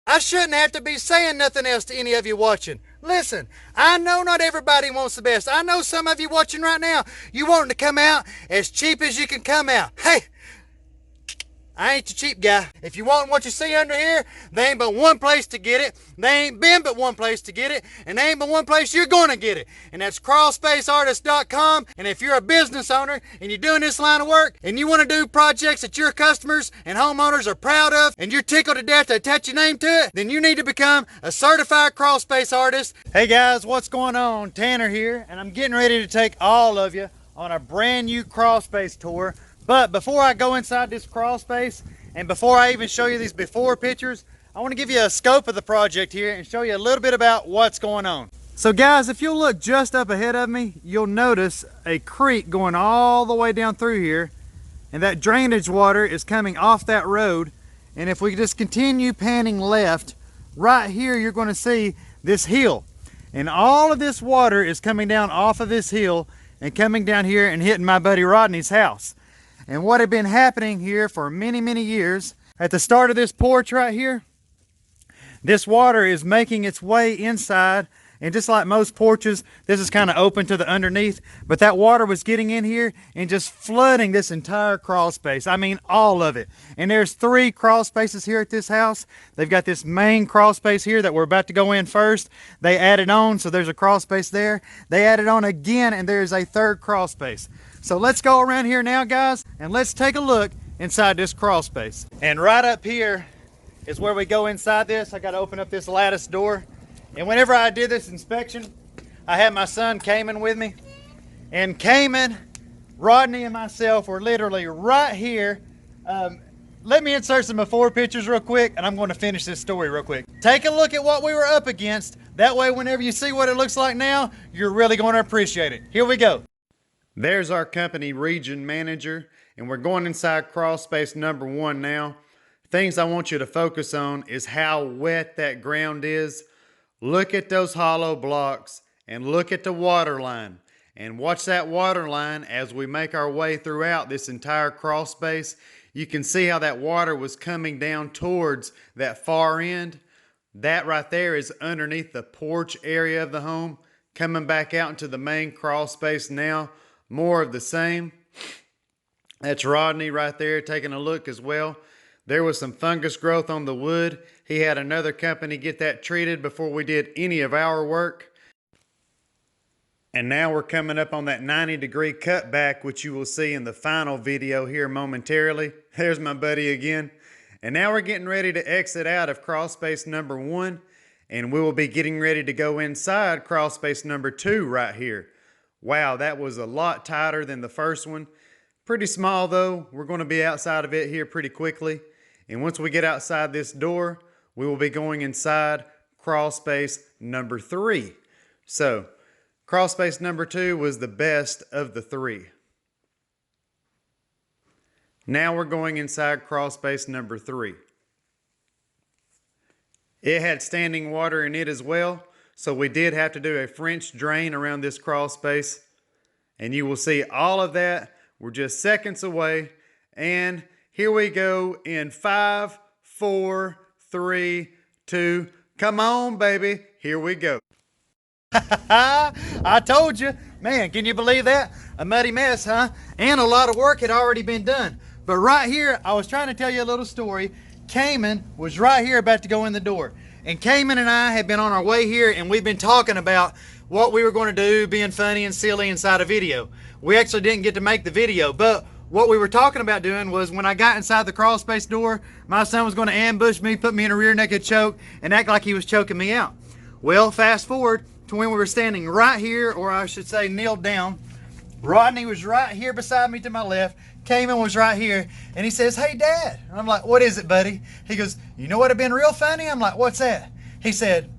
I shouldn't have to be saying nothing else to any of you watching. Listen, I know not everybody wants the best. I know some of you watching right now, you want to come out as cheap as you can come out. Hey, I ain't the cheap guy. If you want what you see under here, there ain't but one place to get it. There ain't been but one place to get it. And there ain't but one place you're going to get it. And that's crawlspaceartist.com. And if you're a business owner and you're doing this line of work and you want to do projects that your customers and homeowners are proud of and you're tickled to death to attach your name to it, then you need to become a certified crawlspace artist. Hey guys, what's going on? Tanner here, and I'm getting ready to take all of you on a brand new crawlspace tour. But before I go inside this crawl space, and before I even show you these before pictures, I want to give you a scope of the project here and show you a little bit about what's going on. So guys, if you'll look just up ahead of me, you'll notice a creek going all the way down through here, and that drainage water is coming off that road. And if we just continue panning left, right here you're going to see this hill. And all of this water is coming down off of this hill and coming down here and hitting my buddy Rodney's house. And what had been happening here for many, many years, at the start of this porch right here, this water is making its way inside. And just like most porches, this is kind of open to the underneath, but that water was getting in here and just flooding this entire crawl space. I mean, all of it. And there's 3 crawl spaces here at this house. They've got this main crawl space here that we're about to go in first. They added on, so there's a crawl space there. They added on again, and there's a 3rd crawl space. So let's go around here now, guys, and let's take a look inside this crawl space. And right up here is where we go inside this. I got to open up this lattice door. And whenever I did this inspection, I had my son Cayman with me. And Cayman, Rodney, and myself were literally right here. Let me insert some before pictures real quick, and I'm going to finish this story real quick. Take a look at what we were up against. That way, whenever you see what it looks like now, you're really going to appreciate it. Here we go. There's our company region manager, and we're going inside crawl space number 1 now. Things I want you to focus on is how wet that ground is. Look at those hollow blocks and look at the water line. And watch that water line as we make our way throughout this entire crawl space. You can see how that water was coming down towards that far end. That right there is underneath the porch area of the home. Coming back out into the main crawl space now. More of the same. That's Rodney right there taking a look as well. There was some fungus growth on the wood. He had another company get that treated before we did any of our work. And now we're coming up on that 90-degree cutback, which you will see in the final video here momentarily. There's my buddy again. And now we're getting ready to exit out of crawl space number 1, and we will be getting ready to go inside crawl space number 2 right here. Wow, that was a lot tighter than the first one. Pretty small though. We're going to be outside of it here pretty quickly. And once we get outside this door, we will be going inside crawl space number 3. So, crawl space number 2 was the best of the 3. Now we're going inside crawl space number 3. It had standing water in it as well. So we did have to do a French drain around this crawl space. And you will see all of that. We're just seconds away. And here we go in 5, 4, 3, 2. Come on, baby. Here we go. I told you. Man, can you believe that? A muddy mess, huh? And a lot of work had already been done. But right here, I was trying to tell you a little story. Cayman was right here about to go in the door. And Cayman and I have been on our way here, and we've been talking about what we were going to do, being funny and silly inside a video. We actually didn't get to make the video, but what we were talking about doing was when I got inside the crawl space door, my son was going to ambush me, put me in a rear naked choke, and act like he was choking me out. Well, fast forward to when we were standing right here, or I should say kneeled down. Rodney was right here beside me to my left. Cayman was right here, and he says, "Hey, Dad." And I'm like, "What is it, buddy?" He goes, "You know what would have been real funny?" I'm like, "What's that?" He said,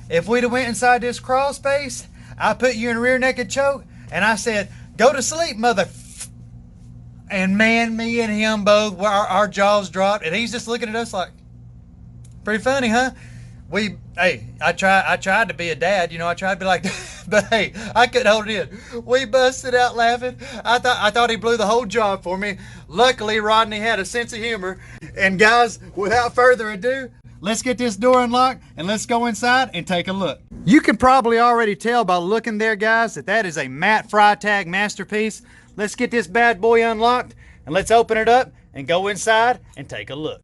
"If we'd have went inside this crawl space, I put you in a rear naked choke, and I said, 'Go to sleep, mother.'" And man, me and him both, our jaws dropped, and he's just looking at us like, pretty funny, huh? I tried to be a dad, you know, I tried to be like, but hey, I couldn't hold it in. We busted out laughing. I thought he blew the whole job for me. Luckily, Rodney had a sense of humor. And guys, without further ado, let's get this door unlocked and let's go inside and take a look. You can probably already tell by looking there, guys, that that is a matte Freytag masterpiece. Let's get this bad boy unlocked and let's open it up and go inside and take a look.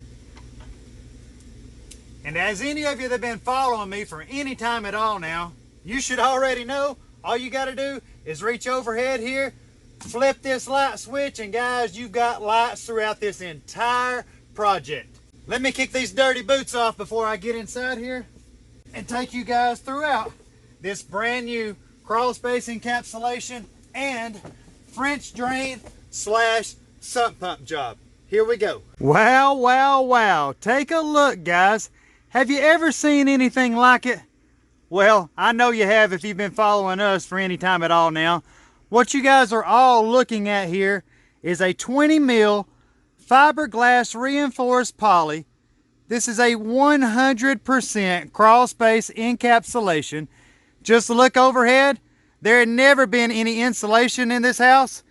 And as any of you that have been following me for any time at all now, you should already know, all you got to do is reach overhead here, flip this light switch, and guys, you've got lights throughout this entire project. Let me kick these dirty boots off before I get inside here and take you guys throughout this brand new crawl space encapsulation and French drain / sump pump job. Here we go. Wow, wow, wow. Take a look, guys. Have you ever seen anything like it? Well, I know you have if you've been following us for any time at all now. What you guys are all looking at here is a 20 mil fiberglass reinforced poly. This is a 100% crawl space encapsulation. Just look overhead. There had never been any insulation in this house.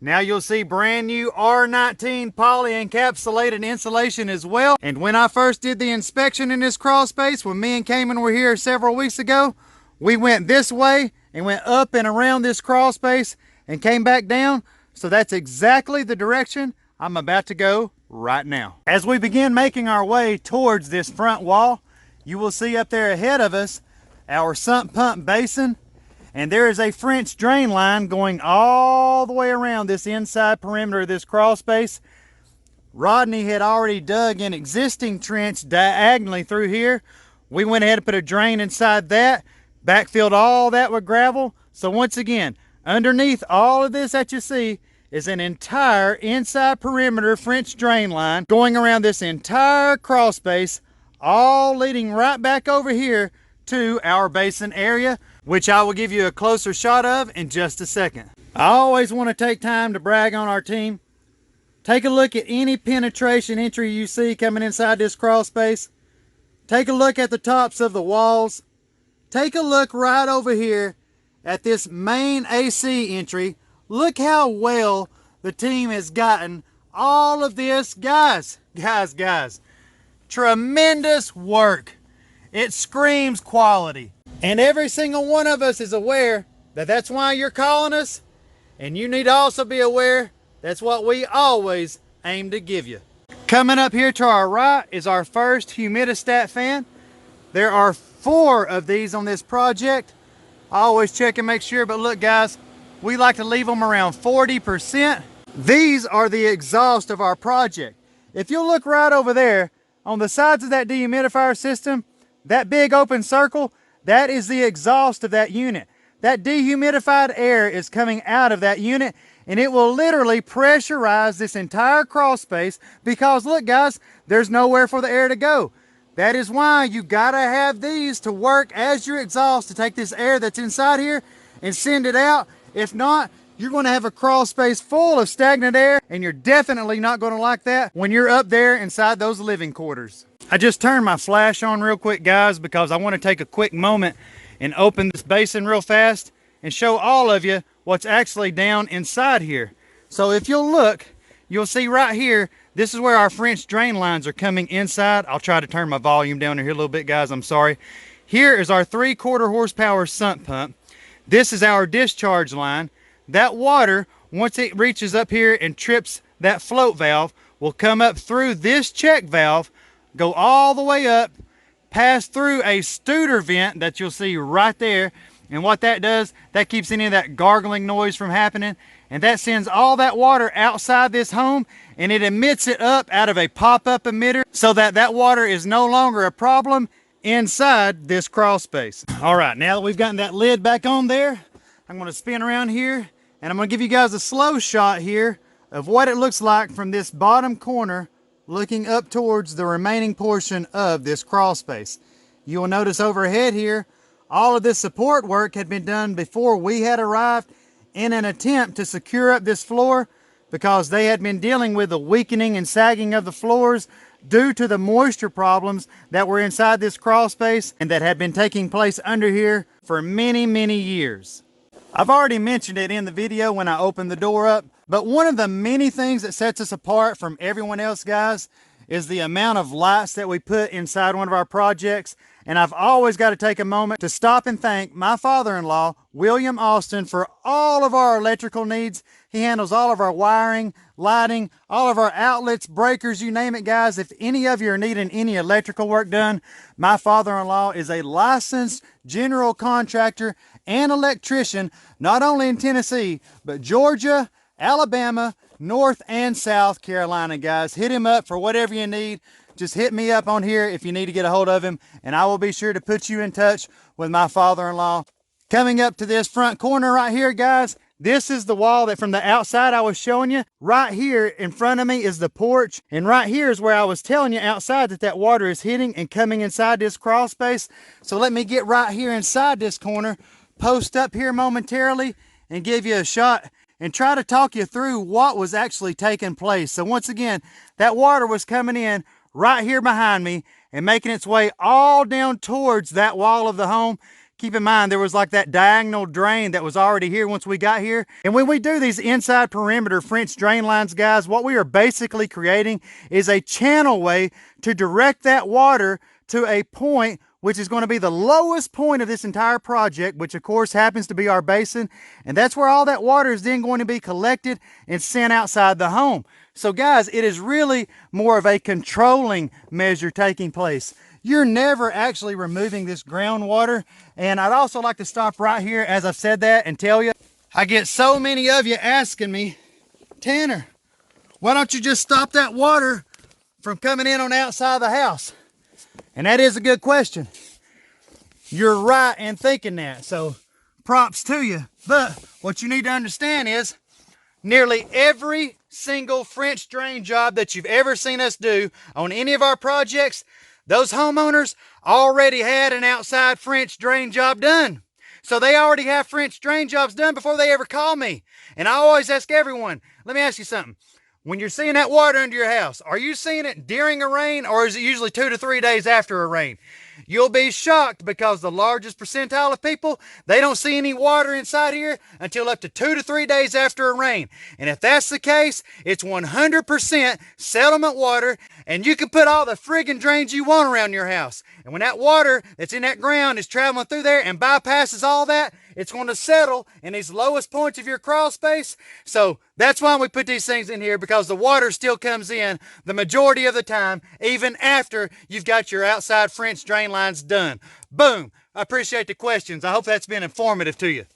Now you'll see brand new R19 poly encapsulated insulation as well. And when I first did the inspection in this crawl space, when me and Cayman were here several weeks ago, we went this way and went up and around this crawl space and came back down. So that's exactly the direction I'm about to go right now. As we begin making our way towards this front wall, you will see up there ahead of us our sump pump basin. And there is a French drain line going all the way around this inside perimeter of this crawl space. Rodney had already dug an existing trench diagonally through here. We went ahead and put a drain inside that, backfilled all that with gravel. So once again, underneath all of this that you see is an entire inside perimeter French drain line going around this entire crawl space, all leading right back over here to our basin area, which I will give you a closer shot of in just a second. I always want to take time to brag on our team. Take a look at any penetration entry you see coming inside this crawl space. Take a look at the tops of the walls. Take a look right over here at this main AC entry. Look how well the team has gotten all of this. Guys. Tremendous work. It screams quality. And every single one of us is aware that that's why you're calling us. And you need to also be aware that's what we always aim to give you. Coming up here to our right is our first humidistat fan. There are 4 of these on this project. I always check and make sure, but look guys, we like to leave them around 40%. These are the exhaust of our project. If you look right over there on the sides of that dehumidifier system, that big open circle, that is the exhaust of that unit. That dehumidified air is coming out of that unit, and it will literally pressurize this entire crawl space because look guys, there's nowhere for the air to go. That is why you gotta have these to work as your exhaust to take this air that's inside here and send it out. If not, you're gonna have a crawl space full of stagnant air, and you're definitely not gonna like that when you're up there inside those living quarters. I just turned my flash on real quick guys because I want to take a quick moment and open this basin real fast and show all of you what's actually down inside here. So if you'll look, you'll see right here, this is where our French drain lines are coming inside. I'll try to turn my volume down here a little bit guys, I'm sorry. Here is our 3/4 horsepower sump pump. This is our discharge line. That water, once it reaches up here and trips that float valve, will come up through this check valve, go all the way up, pass through a Studer vent that you'll see right there. And what that does, that keeps any of that gargling noise from happening. And that sends all that water outside this home, and it emits it up out of a pop-up emitter so that that water is no longer a problem inside this crawl space. All right, now that we've gotten that lid back on there, I'm going to spin around here, and I'm going to give you guys a slow shot here of what it looks like from this bottom corner looking up towards the remaining portion of this crawl space. You will notice overhead here, all of this support work had been done before we had arrived in an attempt to secure up this floor because they had been dealing with the weakening and sagging of the floors due to the moisture problems that were inside this crawl space and that had been taking place under here for many, many years. I've already mentioned it in the video when I opened the door up, but one of the many things that sets us apart from everyone else, guys, is the amount of lights that we put inside one of our projects. And I've always got to take a moment to stop and thank my father-in-law, William Austin, for all of our electrical needs. He handles all of our wiring, lighting, all of our outlets, breakers, you name it, guys. If any of you are needing any electrical work done, my father-in-law is a licensed general contractor and electrician, not only in Tennessee, but Georgia, Alabama, North and South Carolina, guys. Hit him up for whatever you need. Just hit me up on here if you need to get a hold of him, and I will be sure to put you in touch with my father-in-law. Coming up to this front corner right here, guys, this is the wall that from the outside I was showing you. Right here in front of me is the porch, and right here is where I was telling you outside that water is hitting and coming inside this crawl space. So let me get right here inside this corner, post up here momentarily, and give you a shot and try to talk you through what was actually taking place. So once again, that water was coming in right here behind me and making its way all down towards that wall of the home. Keep in mind, there was like that diagonal drain that was already here once we got here. And when we do these inside perimeter French drain lines, guys, what we are basically creating is a channel way to direct that water to a point which is going to be the lowest point of this entire project, which of course happens to be our basin. And that's where all that water is then going to be collected and sent outside the home. So guys, it is really more of a controlling measure taking place. You're never actually removing this groundwater. And I'd also like to stop right here as I've said that and tell you, I get so many of you asking me, Tanner, why don't you just stop that water from coming in on the outside of the house? And that is a good question. You're right in thinking that, so props to you. But what you need to understand is nearly every single French drain job that you've ever seen us do on any of our projects, those homeowners already had an outside French drain job done. So they already have French drain jobs done before they ever call me. And I always ask everyone, let me ask you something. When you're seeing that water under your house, are you seeing it during a rain, or is it usually 2 to 3 days after a rain? You'll be shocked because the largest percentile of people, they don't see any water inside here until up to 2 to 3 days after a rain. And if that's the case, it's 100% settlement water, and you can put all the friggin' drains you want around your house. And when that water that's in that ground is traveling through there and bypasses all that, it's going to settle in these lowest points of your crawl space. So that's why we put these things in here, because the water still comes in the majority of the time, even after you've got your outside French drain lines done. Boom. I appreciate the questions. I hope that's been informative to you.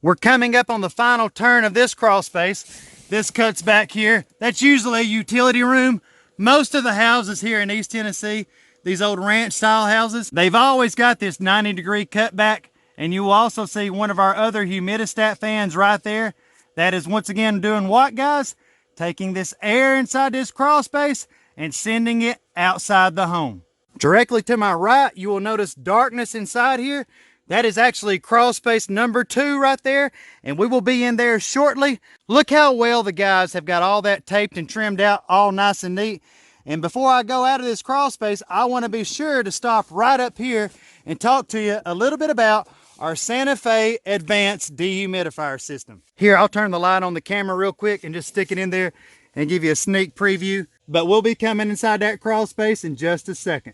We're coming up on the final turn of this crawl space. This cuts back here. That's usually a utility room. Most of the houses here in East Tennessee, these old ranch style houses, they've always got this 90-degree cutback. And you will also see one of our other humidistat fans right there. That is once again doing what, guys? Taking this air inside this crawl space and sending it outside the home. Directly to my right, you will notice darkness inside here. That is actually crawl space number 2 right there, and we will be in there shortly. Look how well the guys have got all that taped and trimmed out, all nice and neat. And before I go out of this crawl space, I want to be sure to stop right up here and talk to you a little bit about our Santa Fe Advanced Dehumidifier System. Here, I'll turn the light on the camera real quick and just stick it in there and give you a sneak preview. But we'll be coming inside that crawl space in just a second.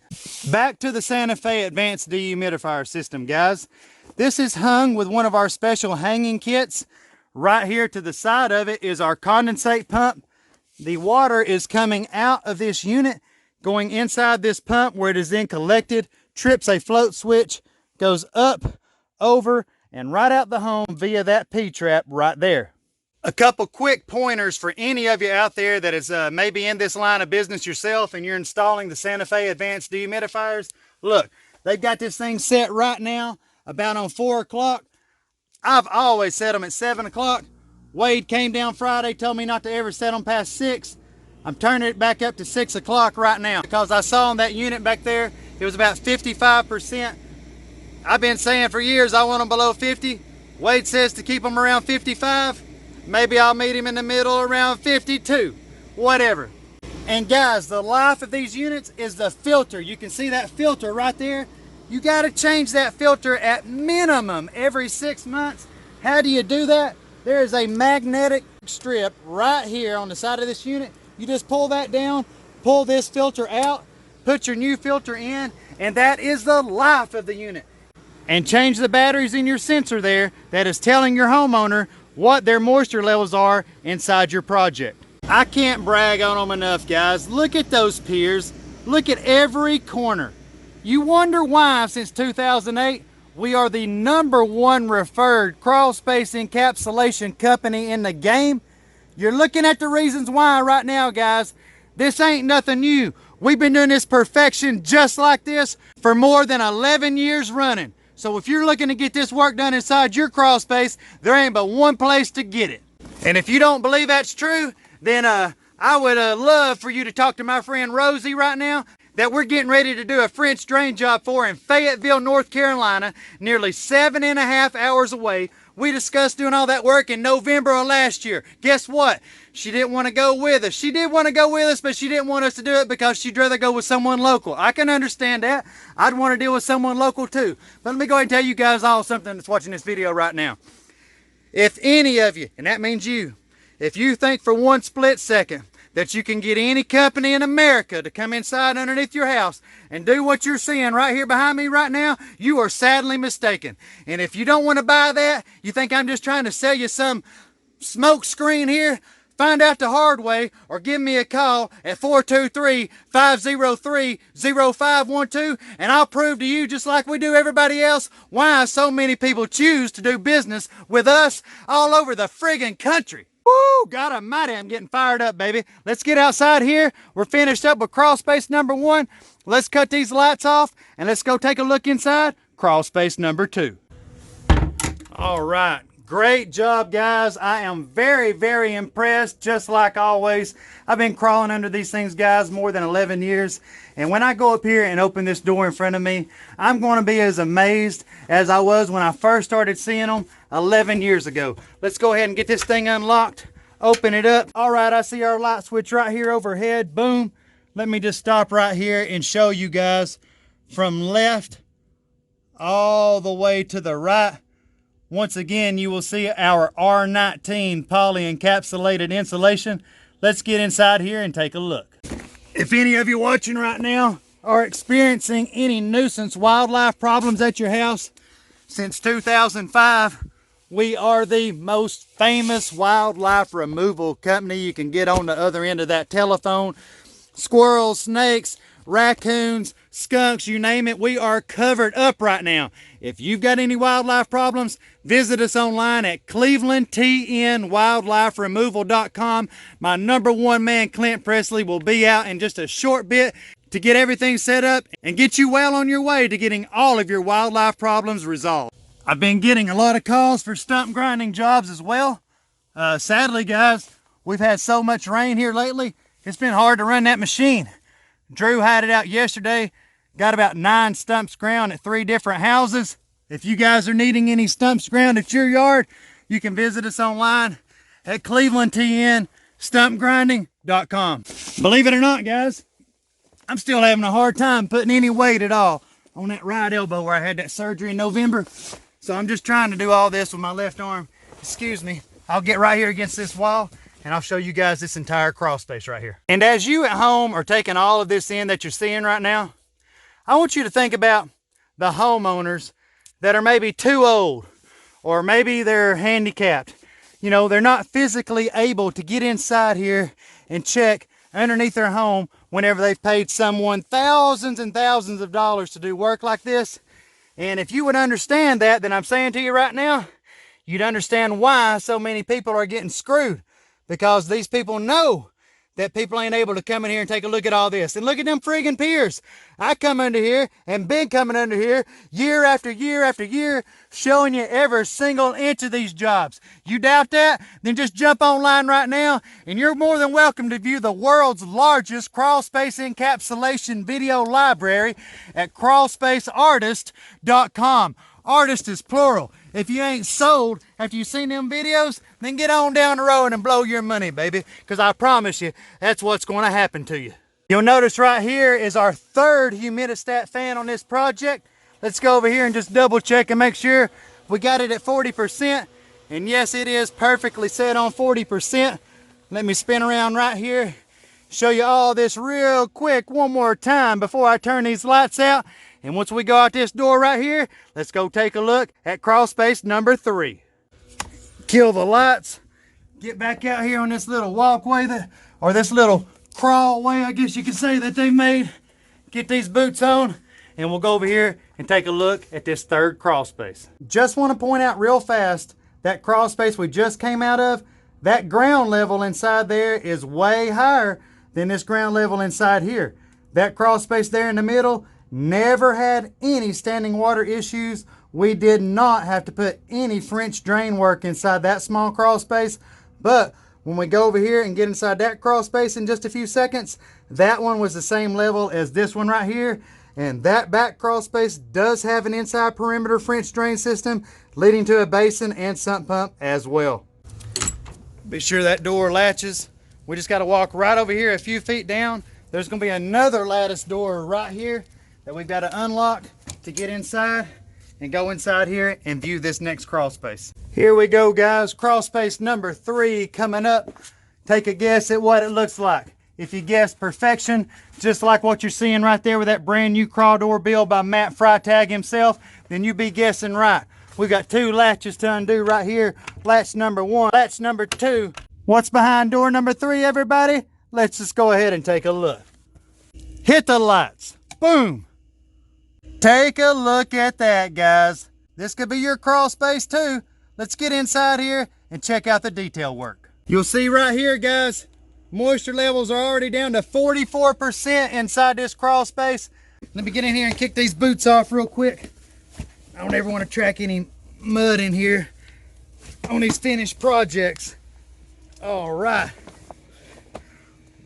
Back to the Santa Fe Advanced Dehumidifier System, guys. This is hung with one of our special hanging kits. Right here to the side of it is our condensate pump. The water is coming out of this unit, going inside this pump where it is then collected, trips a float switch, goes up, over, and right out the home via that P-trap right there. A couple quick pointers for any of you out there that is maybe in this line of business yourself and you're installing the Santa Fe Advanced Dehumidifiers. Look, they've got this thing set right now about on 4 o'clock. I've always set them at 7 o'clock. Wade came down Friday, told me not to ever set them past 6. I'm turning it back up to 6 o'clock right now because I saw on that unit back there, it was about 55%. I've been saying for years I want them below 50. Wade says to keep them around 55. Maybe I'll meet him in the middle around 52. Whatever. And guys, the life of these units is the filter. You can see that filter right there. You got to change that filter at minimum every 6 months. How do you do that? There is a magnetic strip right here on the side of this unit. You just pull that down, pull this filter out, put your new filter in, and that is the life of the unit. And change the batteries in your sensor there that is telling your homeowner what their moisture levels are inside your project. I can't brag on them enough, guys. Look at those piers. Look at every corner. You wonder why since 2008 we are the #1 referred crawl space encapsulation company in the game. You're looking at the reasons why right now, guys. This ain't nothing new. We've been doing this perfection just like this for more than 11 years running. So if you're looking to get this work done inside your crawl space, there ain't but one place to get it. And if you don't believe that's true, then I would love for you to talk to my friend Rosie right now, that we're getting ready to do a French drain job for in Fayetteville, North Carolina, nearly 7.5 hours away. We discussed doing all that work in November of last year. Guess what? She didn't want to go with us. She did want to go with us, but she didn't want us to do it because she'd rather go with someone local. I can understand that. I'd want to deal with someone local too. But let me go ahead and tell you guys all something that's watching this video right now. If any of you, and that means you, if you think for one split second that you can get any company in America to come inside underneath your house and do what you're seeing right here behind me right now, you are sadly mistaken. And if you don't want to buy that, you think I'm just trying to sell you some smoke screen here, find out the hard way or give me a call at 423-503-0512 and I'll prove to you, just like we do everybody else, why so many people choose to do business with us all over the friggin' country. Woo! God almighty, I'm getting fired up, baby. Let's get outside here. We're finished up with crawl space #1. Let's cut these lights off and let's go take a look inside crawl space #2. All right. Great job, guys. I am very, very impressed, just like always. I've been crawling under these things, guys, more than 11 years. And when I go up here and open this door in front of me, I'm going to be as amazed as I was when I first started seeing them 11 years ago. Let's go ahead and get this thing unlocked, open it up. All right, I see our light switch right here overhead. Boom. Let me just stop right here and show you guys from left all the way to the right. Once again, you will see our R19 poly encapsulated insulation. Let's get inside here and take a look. If any of you watching right now are experiencing any nuisance wildlife problems at your house, since 2005, we are the most famous wildlife removal company you can get on the other end of that telephone. Squirrels, snakes, raccoons, skunks, you name it, we are covered up right now. If you've got any wildlife problems, visit us online at clevelandtnwildliferemoval.com. My #1 man, Clint Presley, will be out in just a short bit to get everything set up and get you well on your way to getting all of your wildlife problems resolved. I've been getting a lot of calls for stump grinding jobs as well. Sadly, guys, we've had so much rain here lately, it's been hard to run that machine. Drew had it out yesterday, got about 9 stumps ground at 3 different houses. If you guys are needing any stumps ground at your yard, you can visit us online at clevelandtnstumpgrinding.com. Believe it or not, guys, I'm still having a hard time putting any weight at all on that right elbow where I had that surgery in November. So I'm just trying to do all this with my left arm. Excuse me. I'll get right here against this wall and I'll show you guys this entire crawl space right here. And as you at home are taking all of this in that you're seeing right now, I want you to think about the homeowners that are maybe too old, or maybe they're handicapped. You know, they're not physically able to get inside here and check underneath their home whenever they've paid someone thousands and thousands of dollars to do work like this. And if you would understand that, then I'm saying to you right now, you'd understand why so many people are getting screwed. Because these people know that people ain't able to come in here and take a look at all this. And look at them friggin' piers. I come under here and been coming under here year after year after year, showing you every single inch of these jobs. You doubt that? Then just jump online right now and you're more than welcome to view the world's largest crawl space encapsulation video library at crawlspaceartist.com. Artist is plural. If you ain't sold after you've seen them videos, then get on down the road and blow your money, baby. Because I promise you, that's what's going to happen to you. You'll notice right here is our 3rd humidistat fan on this project. Let's go over here and just double check and make sure we got it at 40%. And yes, it is perfectly set on 40%. Let me spin around right here show you all this real quick one more time before I turn these lights out. And once we go out this door right here, let's go take a look at crawl space number 3. Kill the lights, get back out here on this little walkway or this little crawl way, I guess you could say, that they made. Get these boots on, and we'll go over here and take a look at this third crawl space. Just want to point out real fast, that crawl space we just came out of, that ground level inside there is way higher than this ground level inside here. That crawl space there in the middle never had any standing water issues. We did not have to put any French drain work inside that small crawl space. But when we go over here and get inside that crawl space in just a few seconds, that one was the same level as this one right here. And that back crawl space does have an inside perimeter French drain system leading to a basin and sump pump as well. Be sure that door latches. We just got to walk right over here a few feet down. There's going to be another lattice door right here that we've got to unlock to get inside and go inside here and view this next crawl space. Here we go, guys. Crawl space number 3 coming up. Take a guess at what it looks like. If you guess perfection, just like what you're seeing right there with that brand new crawl door build by Matt Freitag himself, then you be guessing right. We've got 2 latches to undo right here. Latch number 1, latch number 2. What's behind door number 3, everybody? Let's just go ahead and take a look. Hit the lights. Boom. Take a look at that, guys. This could be your crawl space too. Let's get inside here and check out the detail work. You'll see right here, guys, moisture levels are already down to 44% inside this crawl space. Let me get in here and kick these boots off real quick. I don't ever want to track any mud in here on these finished projects. All right.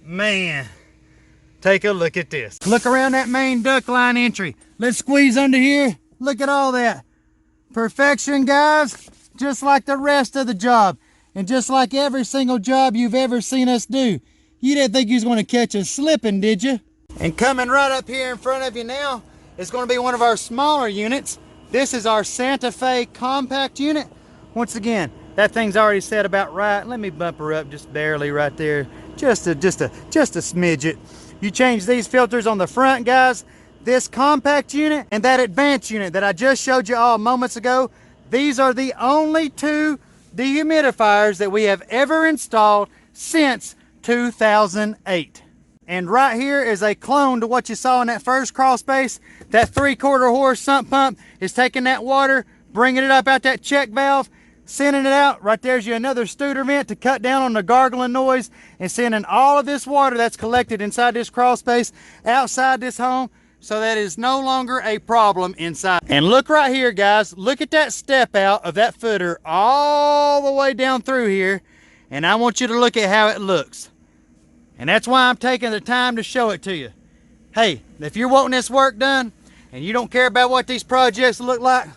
Man, take a look at this. Look around that main duct line entry. Let's squeeze under here. Look at all that. Perfection, guys. Just like the rest of the job. And just like every single job you've ever seen us do. You didn't think you was going to catch us slipping, did you? And coming right up here in front of you now is going to be one of our smaller units. This is our Santa Fe compact unit. Once again, that thing's already set about right. Let me bump her up just barely right there. Just a smidget. You change these filters on the front, guys. This compact unit and that advanced unit that I just showed you all moments ago, these are the only 2 dehumidifiers that we have ever installed since 2008. And right here is a clone to what you saw in that first crawl space. That 3/4 horse sump pump is taking that water, bringing it up out that check valve, sending it out. Right there's you another Studer vent to cut down on the gargling noise and sending all of this water that's collected inside this crawl space outside this home, so that is no longer a problem inside. And look right here, guys. Look at that step out of that footer all the way down through here. And I want you to look at how it looks. And that's why I'm taking the time to show it to you. Hey, if you're wanting this work done and you don't care about what these projects look like,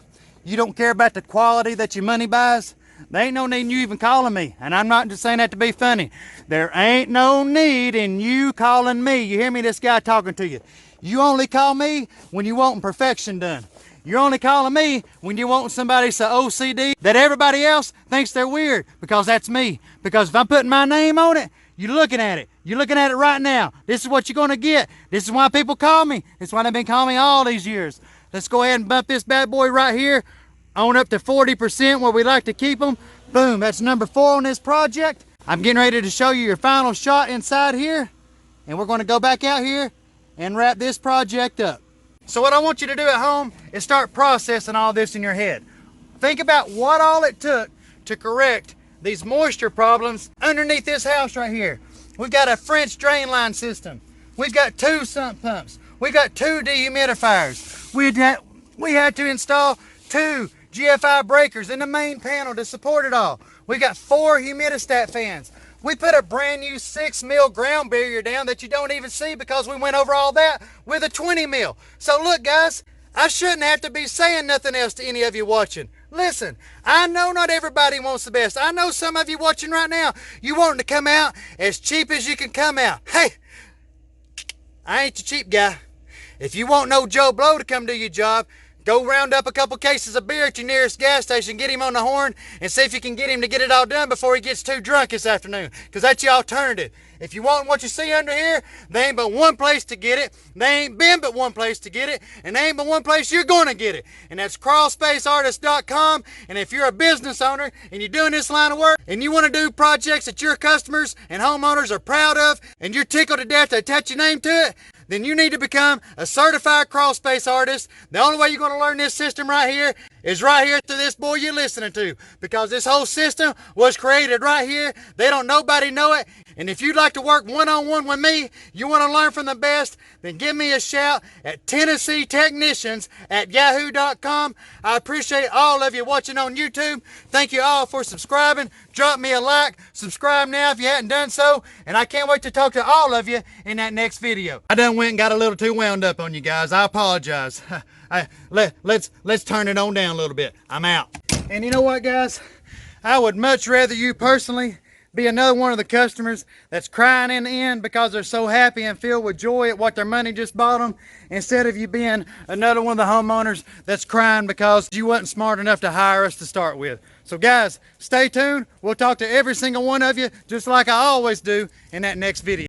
you don't care about the quality that your money buys, there ain't no need in you even calling me. And I'm not just saying that to be funny. There ain't no need in you calling me. You hear me, this guy talking to you. You only call me when you want perfection done. You're only calling me when you want somebody so OCD that everybody else thinks they're weird, because that's me. Because if I'm putting my name on it, you're looking at it. You're looking at it right now. This is what you're going to get. This is why people call me. It's why they've been calling me all these years. Let's go ahead and bump this bad boy right here on up to 40% where we like to keep them. Boom, that's number 4 on this project. I'm getting ready to show you your final shot inside here. And we're going to go back out here and wrap this project up. So what I want you to do at home is start processing all this in your head. Think about what all it took to correct these moisture problems underneath this house right here. We've got a French drain line system. We've got 2 sump pumps. We've got 2 dehumidifiers. We had to install 2 GFI breakers in the main panel to support it all. We've got 4 humidistat fans. We put a brand new 6 mil ground barrier down that you don't even see because we went over all that with a 20 mil. So look, guys, I shouldn't have to be saying nothing else to any of you watching. Listen, I know not everybody wants the best. I know some of you watching right now, you want to come out as cheap as you can come out. Hey, I ain't the cheap guy. If you want no Joe Blow to come do your job, Go round up a couple cases of beer at your nearest gas station, get him on the horn, and see if you can get him to get it all done before he gets too drunk this afternoon. Because that's your alternative. If you want what you see under here, there ain't but one place to get it. There ain't been but one place to get it. And there ain't but one place you're going to get it. And that's crawlspaceartist.com. And if you're a business owner and you're doing this line of work and you want to do projects that your customers and homeowners are proud of and you're tickled to death to attach your name to it, then you need to become a certified crawlspace artist. The only way you're going to learn this system right here is right here through this boy you're listening to, because this whole system was created right here. They don't nobody know it. And if you'd like to work one-on-one with me, you want to learn from the best, then give me a shout at TennesseeTechnicians@yahoo.com. I appreciate all of you watching on YouTube. Thank you all for subscribing. Drop me a like. Subscribe now if you hadn't done so. And I can't wait to talk to all of you in that next video. I done went and got a little too wound up on you guys. I apologize. Let's turn it on down a little bit. I'm out. And you know what, guys? I would much rather you personally be another one of the customers that's crying in the end because they're so happy and filled with joy at what their money just bought them, instead of you being another one of the homeowners that's crying because you wasn't smart enough to hire us to start with. So guys, stay tuned. We'll talk to every single one of you just like I always do in that next video.